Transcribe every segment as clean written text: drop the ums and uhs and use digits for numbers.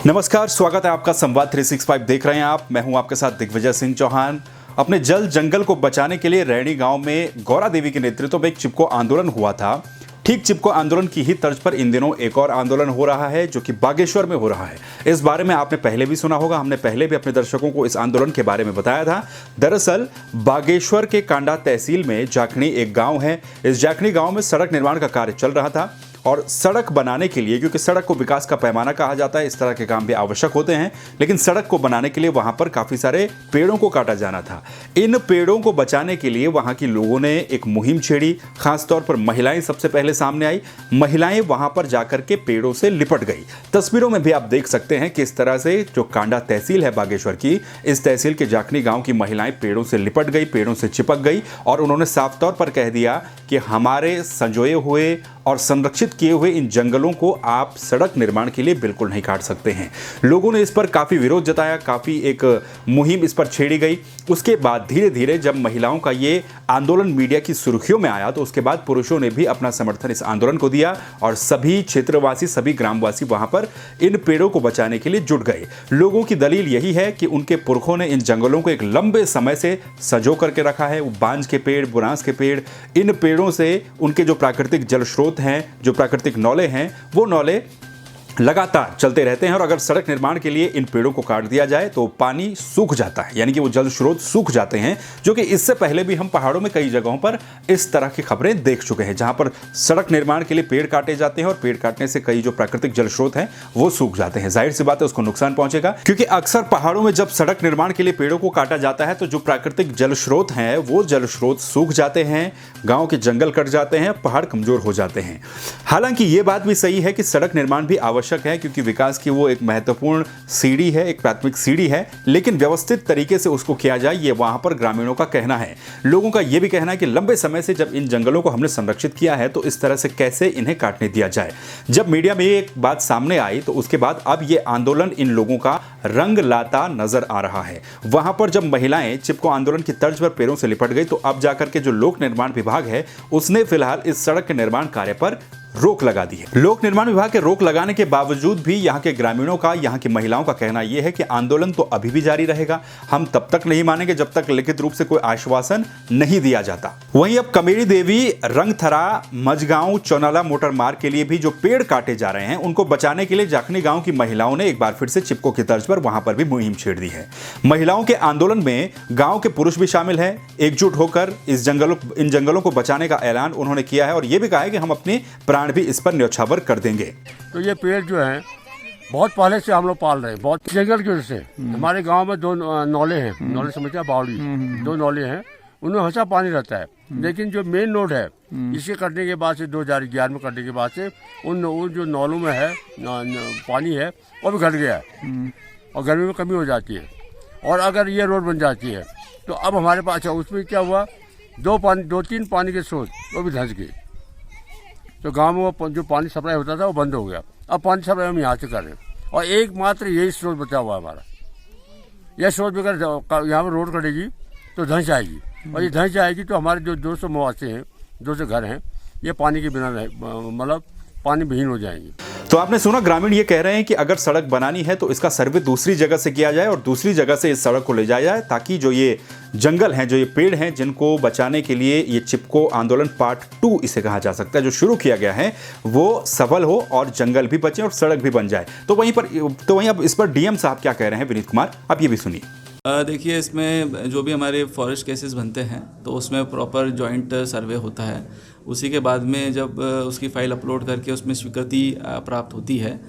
नमस्कार, स्वागत है आपका संवाद 365 देख रहे हैं आप। मैं हूं आपके साथ दिग्विजय सिंह चौहान। अपने जल जंगल को बचाने के लिए रैणी गांव में गौरा देवी के नेतृत्व में एक चिपको आंदोलन हुआ था। ठीक चिपको आंदोलन की ही तर्ज पर इन दिनों एक और आंदोलन हो रहा है जो कि बागेश्वर में हो रहा है। इस बारे में आपने पहले भी सुना होगा, हमने पहले भी अपने दर्शकों को इस आंदोलन के बारे में बताया था। दरअसल बागेश्वर के कांडा तहसील में जाखनी एक गांव है। इस जाखनी गांव में सड़क निर्माण का कार्य चल रहा था और सड़क बनाने के लिए, क्योंकि सड़क को विकास का पैमाना कहा जाता है, इस तरह के काम भी आवश्यक होते हैं, लेकिन सड़क को बनाने के लिए वहां पर काफी सारे पेड़ों को काटा जाना था। इन पेड़ों को बचाने के लिए वहां के लोगों ने एक मुहिम छेड़ी। खासतौर पर महिलाएं सबसे पहले सामने आई। महिलाएं वहां पर जाकर के पेड़ों से लिपट गई। तस्वीरों में भी आप देख सकते हैं किस तरह से जो कांडा तहसील है बागेश्वर की, इस तहसील के जाखनी गांव की महिलाएं पेड़ों से लिपट गई, पेड़ों से चिपक गई और उन्होंने साफ तौर पर कह दिया कि हमारे संजोए हुए और संरक्षित किए हुए इन जंगलों को आप सड़क निर्माण के लिए बिल्कुल नहीं काट सकते हैं। लोगों ने इस पर काफी विरोध जताया, काफी एक मुहिम इस पर छेड़ी गई। उसके बाद धीरे धीरे जब महिलाओं का ये आंदोलन मीडिया की सुर्खियों में आया तो उसके बाद पुरुषों ने भी अपना समर्थन इस आंदोलन को दिया और सभी क्षेत्रवासी, सभी ग्रामवासी वहां पर इन पेड़ों को बचाने के लिए जुट गए। लोगों की दलील यही है कि उनके पुरखों ने इन जंगलों को एक लंबे समय से सजो करके रखा है। बांज के पेड़, बुरांस के पेड़, इन पेड़ों से उनके जो प्राकृतिक जल स्रोत हैं, जो प्राकृतिक नौले हैं, वो नौले लगातार चलते रहते हैं और अगर सड़क निर्माण के लिए इन पेड़ों को काट दिया जाए तो पानी सूख जाता है, यानी कि वो जल स्रोत सूख जाते हैं। जो कि इससे पहले भी हम पहाड़ों में कई जगहों पर इस तरह की खबरें देख चुके हैं, जहां पर सड़क निर्माण के लिए पेड़ काटे जाते हैं और पेड़ काटने से कई जो प्राकृतिक जल स्रोत हैं वो सूख जाते हैं। जाहिर सी बात है उसको नुकसान पहुंचेगा, क्योंकि अक्सर पहाड़ों में जब सड़क निर्माण के लिए पेड़ों को काटा जाता है तो जो प्राकृतिक जल स्रोत हैं वो जल स्रोत सूख जाते हैं, गाँव के जंगल कट जाते हैं, पहाड़ कमजोर हो जाते हैं। हालांकि ये बात भी सही है कि सड़क निर्माण भी आवश्यक है, क्योंकि विकास की वो एक महत्वपूर्ण सीढ़ी है, एक प्राथमिक सीढ़ी है, लेकिन व्यवस्थित तरीके से उसको किया जाए, ये वहां पर ग्रामीणों का कहना है। लोगों का ये भी कहना है कि लंबे समय से जब इन जंगलों को हमने संरक्षित किया है तो इस तरह से कैसे इन्हें काटने दिया जाए। जब मीडिया में ये एक बात सामने आई तो उसके बाद अब ये आंदोलन इन लोगों का रंग लाता नजर आ रहा है। वहां पर जब महिलाएं चिपको आंदोलन की तर्ज पर पेड़ों से लिपट गई तो अब जाकर के जो लोक निर्माण विभाग है उसने फिलहाल इस सड़क के निर्माण कार्य पर रोक लगा दी है। लोक निर्माण विभाग के रोक लगाने के बावजूद भी यहाँ के ग्रामीणों का, यहाँ की महिलाओं का कहना यह है कि आंदोलन तो अभी भी जारी रहेगा। हम तब तक नहीं मानेंगे जब तक लिखित रूप से कोई आश्वासन नहीं दिया जाता। वहीं अब कमेरी देवी, रंगथरा, मझगांव, चौनाला मोटर मार्ग के लिए भी जो पेड़ काटे जा रहे हैं उनको बचाने के लिए जाखनी गांव की महिलाओं ने एक बार फिर से चिपको की तर्ज पर वहां पर भी मुहिम छेड़ दी है। महिलाओं के आंदोलन में गांव के पुरुष भी शामिल हैं। एकजुट होकर इन जंगलों को बचाने का ऐलान उन्होंने किया है और यह भी कहा है कि हम अपने भी इस पर न्यौछावर कर देंगे। तो ये पेड़ जो है बहुत पहले से हम लोग पाल रहे हैं, बहुत जंगल की वजह से। हमारे गांव में दो नौले हैं, नौले समझते हैं, बावड़ी, दो नौले हैं, उनमें हमेशा पानी रहता है। लेकिन जो मेन रोड है इसे कटने के बाद से 2011 में कटने के बाद से उन जो नौलों में है पानी है वो भी घट गया है और गर्मी में कमी हो जाती है। और अगर ये रोड बन जाती है तो अब हमारे पास, अच्छा उसमें क्या हुआ, दो तीन पानी के स्रोत वो भी धंस गए। तो गांव में वो जो पानी सप्लाई होता था वो बंद हो गया। अब पानी सप्लाई हम यहाँ से कर रहे हैं और एकमात्र यही स्रोत बचा हुआ है हमारा। यह स्रोत अगर यहाँ पर रोड कटेगी तो धंस जाएगी और ये धंस जाएगी तो हमारे जो 200 मवासे हैं, 200 घर हैं, ये पानी के बिना मतलब पानी विहीन हो जाएंगे। तो आपने सुना, ग्रामीण ये कह रहे हैं कि अगर सड़क बनानी है तो इसका सर्वे दूसरी जगह से किया जाए और दूसरी जगह से इस सड़क को ले जाया जाए, ताकि जो ये जंगल हैं, जो ये पेड़ हैं, जिनको बचाने के लिए ये चिपको आंदोलन पार्ट 2 इसे कहा जा सकता है, जो शुरू किया गया है, वो सफल हो और जंगल भी बचे और सड़क भी बन जाए। तो वहीं अब इस पर डीएम साहब क्या कह रहे हैं, विनीत कुमार, आप ये भी सुनिए। देखिए, इसमें जो भी हमारे फॉरेस्ट केसेस बनते हैं तो उसमें प्रॉपर जॉइंट सर्वे होता है। उसी के बाद में जब उसकी फ़ाइल अपलोड करके उसमें स्वीकृति प्राप्त होती है।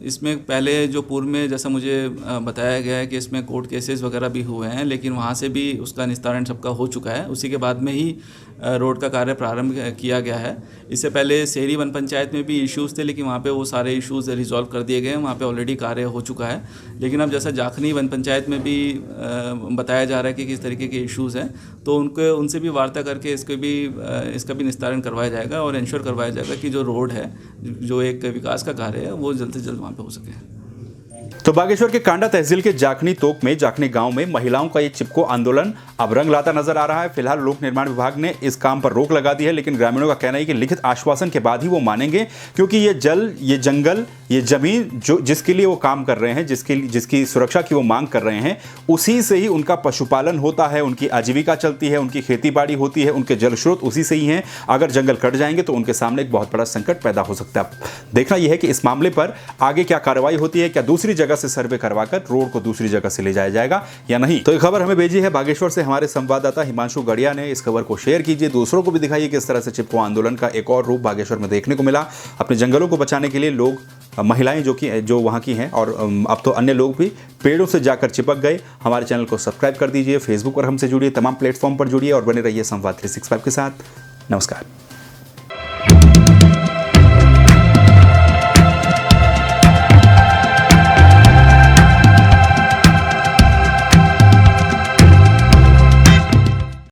इसमें पहले जो पूर्व में जैसा मुझे बताया गया है कि इसमें कोर्ट केसेस वगैरह भी हुए हैं, लेकिन वहाँ से भी उसका निस्तारण सबका हो चुका है। उसी के बाद में ही रोड का कार्य प्रारंभ किया गया है। इससे पहले सेरी वन पंचायत में भी इश्यूज़ थे, लेकिन वहाँ पे वो सारे इश्यूज़ रिजॉल्व कर दिए गए हैं, वहाँ पे ऑलरेडी कार्य हो चुका है। लेकिन अब जैसा जाखनी वन पंचायत में भी बताया जा रहा है कि किस तरीके के इश्यूज़ हैं, तो उनसे भी वार्ता करके इसका भी निस्तारण करवाया जाएगा और इंश्योर करवाया जाएगा कि जो रोड है, जो एक विकास का कार्य है, वो जल्द से जल्द वहाँ पे हो सके। तो बागेश्वर के कांडा तहसील के जाखनी तोक में जाखनी गांव में महिलाओं का ये चिपको आंदोलन अब रंग लाता नजर आ रहा है। फिलहाल लोक निर्माण विभाग ने इस काम पर रोक लगा दी है, लेकिन ग्रामीणों का कहना है कि लिखित आश्वासन के बाद ही वो मानेंगे, क्योंकि ये जल, ये जंगल, ये जमीन जो जिसके लिए वो काम कर रहे हैं, जिसकी सुरक्षा की वो मांग कर रहे हैं, उसी से ही उनका पशुपालन होता है, उनकी आजीविका चलती है, उनकी खेती बाड़ी होती है, उनके जल स्रोत उसी से ही हैं। अगर जंगल कट जाएंगे तो उनके सामने एक बहुत बड़ा संकट पैदा हो सकता है। देखना यह है कि इस मामले पर आगे क्या कार्रवाई होती है, क्या दूसरी जगह से सर्वे करवाकर रोड को दूसरी जगह से ले जाया जाएगा या नहीं। तो ये खबर हमें भेजी है बागेश्वर से हमारे संवाददाता हिमांशु गढ़िया ने। इस खबर को शेयर कीजिए, दूसरों को भी दिखाइए कि इस तरह से चिपको आंदोलन का एक और रूप बागेश्वर में देखने को मिला। अपने जंगलों को बचाने के लिए लोग, महिलाएं जो वहां की हैं, और अब तो अन्य लोग भी पेड़ों से जाकर चिपक गए। हमारे चैनल को सब्सक्राइब कर दीजिए, फेसबुक पर हमसे जुड़िए, तमाम प्लेटफॉर्म पर जुड़िए और बने रहिए संवाद 365 के साथ। नमस्कार।